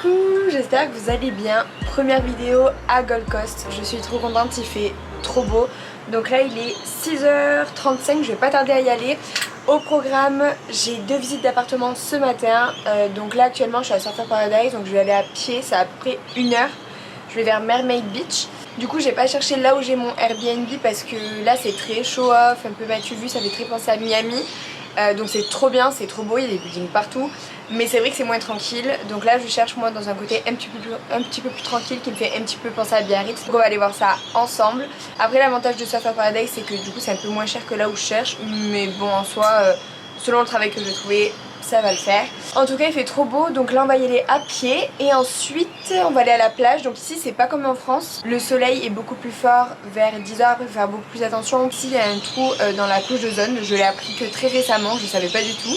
Coucou, j'espère que vous allez bien. Première vidéo à Gold Coast, je suis trop contente, il fait trop beau. Donc là il est 6h35, je vais pas tarder à y aller. Au programme, j'ai 2 visites d'appartement ce matin. Donc là actuellement je suis à Surfer Paradise, donc je vais aller à pied, c'est à peu près 1 heure. Je vais vers Mermaid Beach. Du coup j'ai pas cherché là où j'ai mon Airbnb parce que là c'est très show off, un peu m'as-tu vu, ça fait très penser à Miami. Donc c'est trop bien, c'est trop beau, il y a des buildings partout. Mais c'est vrai que c'est moins tranquille. Donc là je cherche moi dans un côté un petit peu plus tranquille qui me fait un petit peu penser à Biarritz. Donc on va aller voir ça ensemble. Après l'avantage de Surfer Paradise c'est que du coup c'est un peu moins cher que là où je cherche. Mais bon en soi, selon le travail que je vais trouver, ça va le faire. En tout cas il fait trop beau, donc là on va y aller à pied et ensuite on va aller à la plage. Donc ici c'est pas comme en France, le soleil est beaucoup plus fort vers 10h, après il faut faire beaucoup plus attention. Ici il y a un trou dans la couche d'ozone, je l'ai appris que très récemment, je savais pas du tout.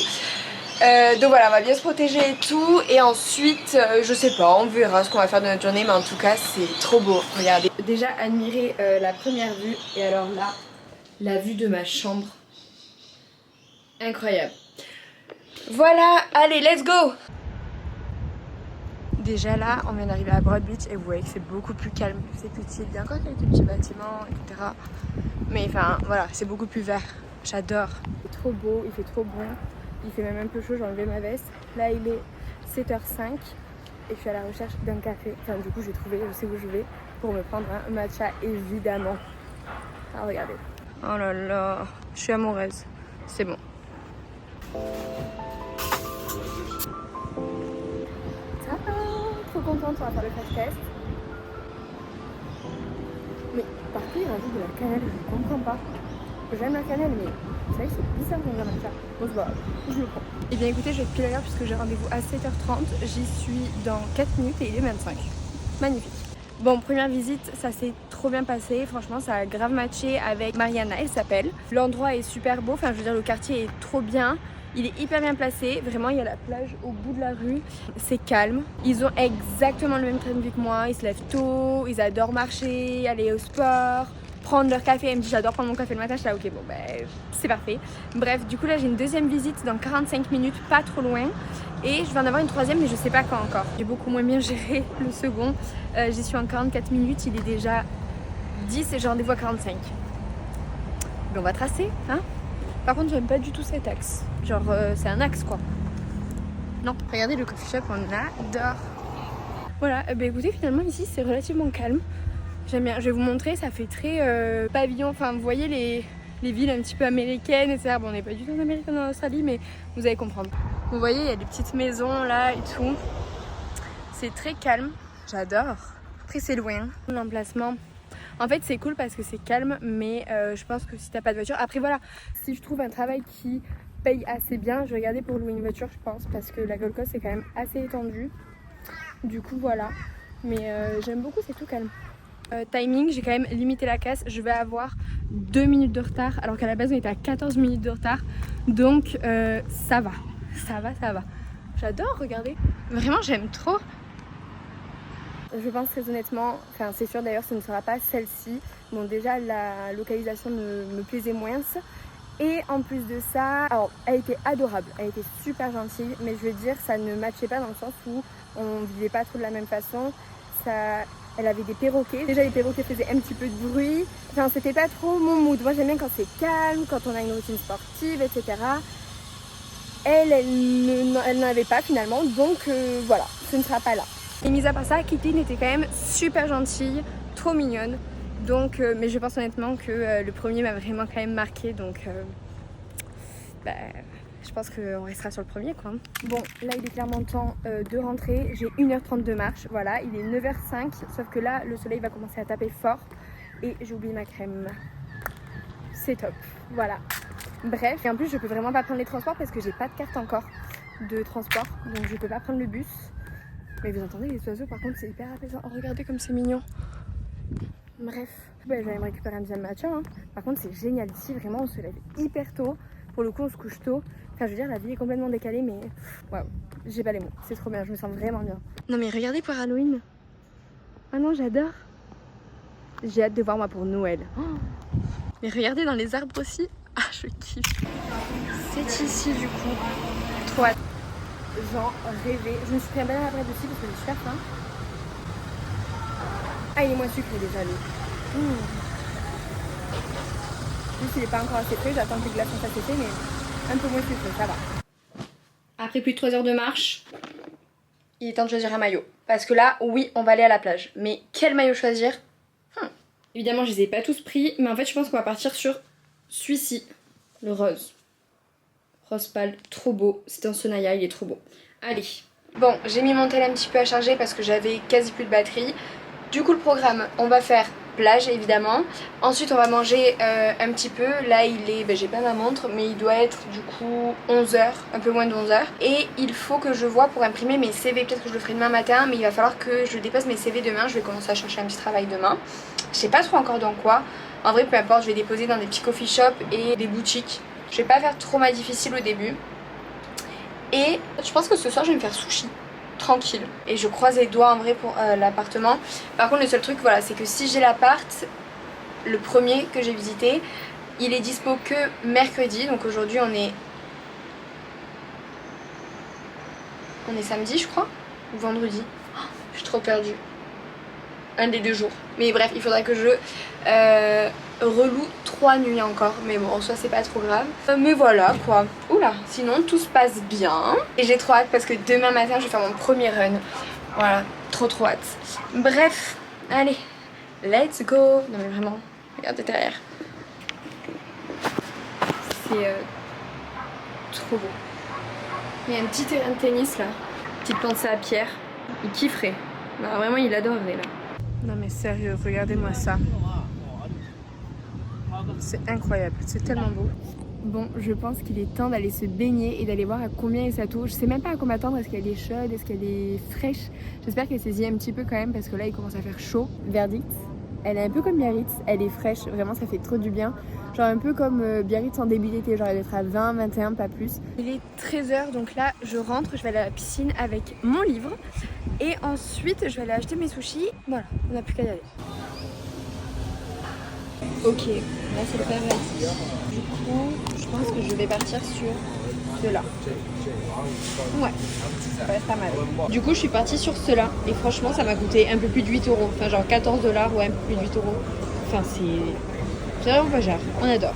Donc voilà, on va bien se protéger et tout. Et ensuite, je sais pas, on verra ce qu'on va faire de notre journée. Mais en tout cas, c'est trop beau. Regardez. Déjà, admirez la première vue. Et alors là, la vue de ma chambre. Incroyable. Voilà, allez, let's go. Déjà là, on vient d'arriver à Broad Beach. Et vous voyez que c'est beaucoup plus calme. C'est petit. Il y a encore quelques petits bâtiments, etc. Mais enfin, voilà, c'est beaucoup plus vert. J'adore. C'est trop beau, il fait trop bon. Il fait même un peu chaud, j'ai enlevé ma veste. Là il est 7h05 et je suis à la recherche d'un café. Enfin du coup j'ai trouvé, je sais où je vais pour me prendre un matcha évidemment. Ah regardez. Oh là là, je suis amoureuse. C'est bon. Tada, trop contente, on va faire le crash test. Mais par contre il rajoute de la cannelle, je ne comprends pas. J'aime la cannelle mais vous savez c'est bizarre qu'on a un matcha. Bon c'est pas grave, je le prends. Et bien écoutez, je vais être pile à l'heure puisque j'ai rendez-vous à 7h30. J'y suis dans 4 minutes et il est 25. Magnifique. Bon, première visite, ça s'est trop bien passé. Franchement, ça a grave matché avec Mariana, elle s'appelle. L'endroit est super beau. Enfin, je veux dire, le quartier est trop bien. Il est hyper bien placé. Vraiment, il y a la plage au bout de la rue. C'est calme. Ils ont exactement le même train de vie que moi. Ils se lèvent tôt. Ils adorent marcher, aller au sport, prendre leur café. Elle me dit j'adore prendre mon café le matin. Je suis là ok bon ben c'est parfait. Bref du coup là j'ai une deuxième visite dans 45 minutes, pas trop loin. Et je vais en avoir une troisième mais je sais pas quand encore. J'ai beaucoup moins bien géré le second. J'y suis en 44 minutes, il est déjà 10 et j'ai rendez-vous à 45. Mais on va tracer hein. Par contre j'aime pas du tout cet axe. Genre c'est un axe quoi. Non, regardez le coffee shop, on adore. Voilà, bah écoutez finalement ici c'est relativement calme. J'aime bien, je vais vous montrer, ça fait très pavillon, enfin vous voyez les villes un petit peu américaines, etc. Bon on n'est pas du tout en Amérique, en Australie, mais vous allez comprendre. Vous voyez, il y a des petites maisons là et tout. C'est très calme, j'adore. Après c'est loin, l'emplacement. En fait c'est cool parce que c'est calme, mais je pense que si t'as pas de voiture, après voilà, si je trouve un travail qui paye assez bien, je vais regarder pour louer une voiture je pense, parce que la Gold Coast c'est quand même assez étendue. Du coup voilà, mais j'aime beaucoup, c'est tout calme. Timing, j'ai quand même limité la casse, je vais avoir 2 minutes de retard alors qu'à la base on était à 14 minutes de retard, donc ça va. J'adore, regardez, vraiment j'aime trop. Je pense très honnêtement, enfin c'est sûr d'ailleurs ce ne sera pas celle-ci. Bon déjà la localisation me plaisait moins et en plus de ça, alors elle était adorable, elle était super gentille, mais je veux dire ça ne matchait pas dans le sens où on vivait pas trop de la même façon. Elle avait des perroquets. Déjà les perroquets faisaient un petit peu de bruit. Enfin c'était pas trop mon mood. Moi j'aime bien quand c'est calme, quand on a une routine sportive, etc. Elle n'en avait pas finalement. Donc voilà, ce ne sera pas là. Et mis à part ça, Kitty était quand même super gentille, trop mignonne. Donc, mais je pense honnêtement que le premier m'a vraiment quand même marqué. Donc je pense qu'on restera sur le premier quoi. Bon là il est clairement temps de rentrer. J'ai 1h30 de marche, voilà, il est 9h05. Sauf que là le soleil va commencer à taper fort. Et j'ai oublié ma crème. C'est top, voilà. Bref, et en plus je peux vraiment pas prendre les transports parce que j'ai pas de carte encore de transport. Donc je peux pas prendre le bus. Mais vous entendez les oiseaux par contre c'est hyper apaisant. Oh regardez comme c'est mignon. Bref, je vais aller me récupérer un deuxième matcha hein. Par contre c'est génial ici, vraiment on se lève hyper tôt. Pour le coup on se couche tôt. Enfin je veux dire la vie est complètement décalée mais waouh, j'ai pas les mots, c'est trop bien, je me sens vraiment bien. Non mais regardez pour Halloween. Ah non j'adore. J'ai hâte de voir moi pour Noël. Oh. Mais regardez dans les arbres aussi. Ah je kiffe. C'est ici du coup. Trop hâte. j'en rêvais. Je me suis pris un banane après aussi parce que j'ai super faim. Ah, il est moins sucré déjà lui. Juste il est pas encore assez frais, j'attends que les glaçons fassent sécher, mais un peu moins sucré, ça va. Après plus de 3 heures de marche, il est temps de choisir un maillot. Parce que là, oui, on va aller à la plage. Mais quel maillot choisir? Évidemment, je les ai pas tous pris, mais en fait, je pense qu'on va partir sur celui-ci, le rose. Rose pâle, trop beau. C'est un Sonaya, il est trop beau. Allez. Bon, j'ai mis mon tel un petit peu à charger parce que j'avais quasi plus de batterie. Du coup, le programme, on va faire plage évidemment. Ensuite, on va manger un petit peu. Là, il est, j'ai pas ma montre, mais il doit être du coup 11h, un peu moins de 11h. Et il faut que je voie pour imprimer mes CV. Peut-être que je le ferai demain matin, mais il va falloir que je dépose mes CV demain. Je vais commencer à chercher un petit travail demain. Je sais pas trop encore dans quoi. En vrai, peu importe, je vais déposer dans des petits coffee shops et des boutiques. Je vais pas faire trop mal difficile au début. Et je pense que ce soir, je vais me faire sushi. Tranquille. Et je croise les doigts en vrai pour l'appartement. Par contre, le seul truc, voilà, c'est que si j'ai l'appart, le premier que j'ai visité, il est dispo que mercredi. Donc aujourd'hui, on est samedi, je crois, ou vendredi. Oh, je suis trop perdue. Un des 2 jours. Mais bref, il faudra que je reloue 3 nuits encore. Mais bon, en soi, c'est pas trop grave. Mais voilà, quoi. Oula, sinon, tout se passe bien. Et j'ai trop hâte parce que demain matin, je vais faire mon premier run. Voilà, trop hâte. Bref, allez, let's go. Non mais vraiment, regardez derrière. C'est trop beau. Il y a un petit terrain de tennis là. Petite plante à pierre. Il kifferait. Non, vraiment, il adorerait là. Non mais sérieux, regardez-moi ça. C'est incroyable, c'est tellement beau. Bon, je pense qu'il est temps d'aller se baigner et d'aller voir à combien est sa touche. Je sais même pas à quoi m'attendre, est-ce qu'elle est chaude, est-ce qu'elle est fraîche. J'espère qu'elle saisit un petit peu quand même parce que là il commence à faire chaud. Verdict, elle est un peu comme Biarritz, elle est fraîche, vraiment ça fait trop du bien. Genre un peu comme Biarritz en début d'été, genre elle doit être à 20, 21, pas plus. Il est 13h, donc là je rentre, je vais aller à la piscine avec mon livre. Et ensuite je vais aller acheter mes sushis. Voilà, on n'a plus qu'à y aller. Ok, là c'est le paradis. Du coup, je pense que je vais partir sur ceux-là. Ouais, ça va être pas mal. Du coup, je suis partie sur ceux-là et franchement, ça m'a coûté un peu plus de 8 euros. Enfin, genre 14 dollars, ouais, un peu plus de 8 euros. Enfin, c'est vraiment pas cher. On adore.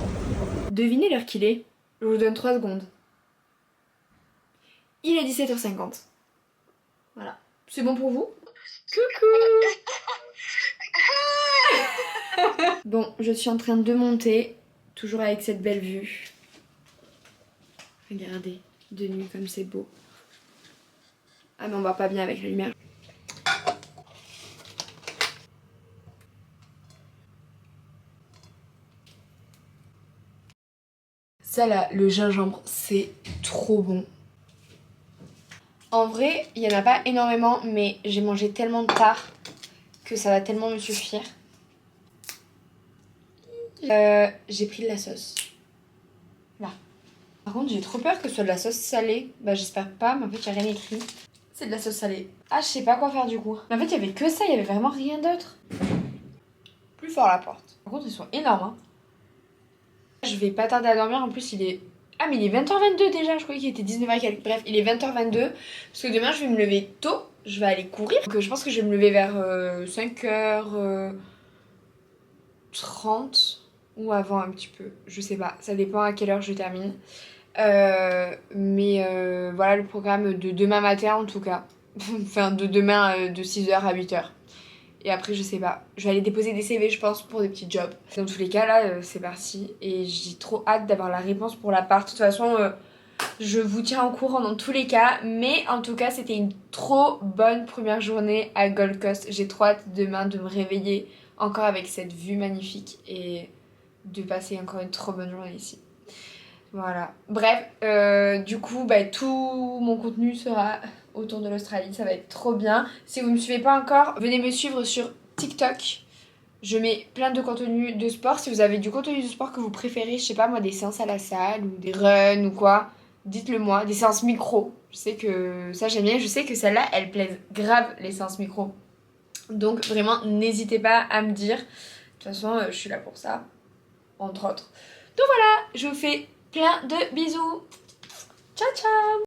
Devinez l'heure qu'il est. Je vous donne 3 secondes. Il est 17h50. Voilà. C'est bon pour vous? Coucou! Bon, je suis en train de monter, toujours avec cette belle vue. Regardez, de nuit comme c'est beau. Ah mais on va pas bien avec la lumière. Ça là, le gingembre, c'est trop bon. En vrai, il y en a pas énormément, mais j'ai mangé tellement tard que ça va tellement me suffire. J'ai pris de la sauce. Là. Par contre, j'ai trop peur que ce soit de la sauce salée. Bah, j'espère pas, mais en fait, il n'y a rien écrit. C'est de la sauce salée. Ah, je sais pas quoi faire du coup. Mais en fait, il y avait que ça, il y avait vraiment rien d'autre. Plus fort la porte. Par contre, ils sont énormes. Hein. Je vais pas tarder à dormir. En plus, il est. Ah, mais il est 20h22 déjà. Je croyais qu'il était 19h quelques. Bref, il est 20h22. Parce que demain, je vais me lever tôt. Je vais aller courir. Donc, je pense que je vais me lever vers 5h30. Ou avant un petit peu, je sais pas, ça dépend à quelle heure je termine. Voilà le programme de demain matin en tout cas. Enfin de demain de 6h à 8h. Et après je sais pas, je vais aller déposer des CV je pense pour des petits jobs. Dans tous les cas là c'est parti et j'ai trop hâte d'avoir la réponse pour l'appart. De toute façon je vous tiens au courant dans tous les cas. Mais en tout cas c'était une trop bonne première journée à Gold Coast. J'ai trop hâte demain de me réveiller encore avec cette vue magnifique et de passer encore une trop bonne journée ici. Voilà. Bref, du coup, tout mon contenu sera autour de l'Australie. Ça va être trop bien. Si vous ne me suivez pas encore, venez me suivre sur TikTok. Je mets plein de contenu de sport. Si vous avez du contenu de sport que vous préférez, je sais pas moi, des séances à la salle ou des runs ou quoi, dites-le moi. Des séances micro. Je sais que ça j'aime bien. Je sais que celle-là, elle plaise grave les séances micro. Donc vraiment, n'hésitez pas à me dire. De toute façon, je suis là pour ça. Entre autres. Donc voilà, je vous fais plein de bisous. Ciao ciao.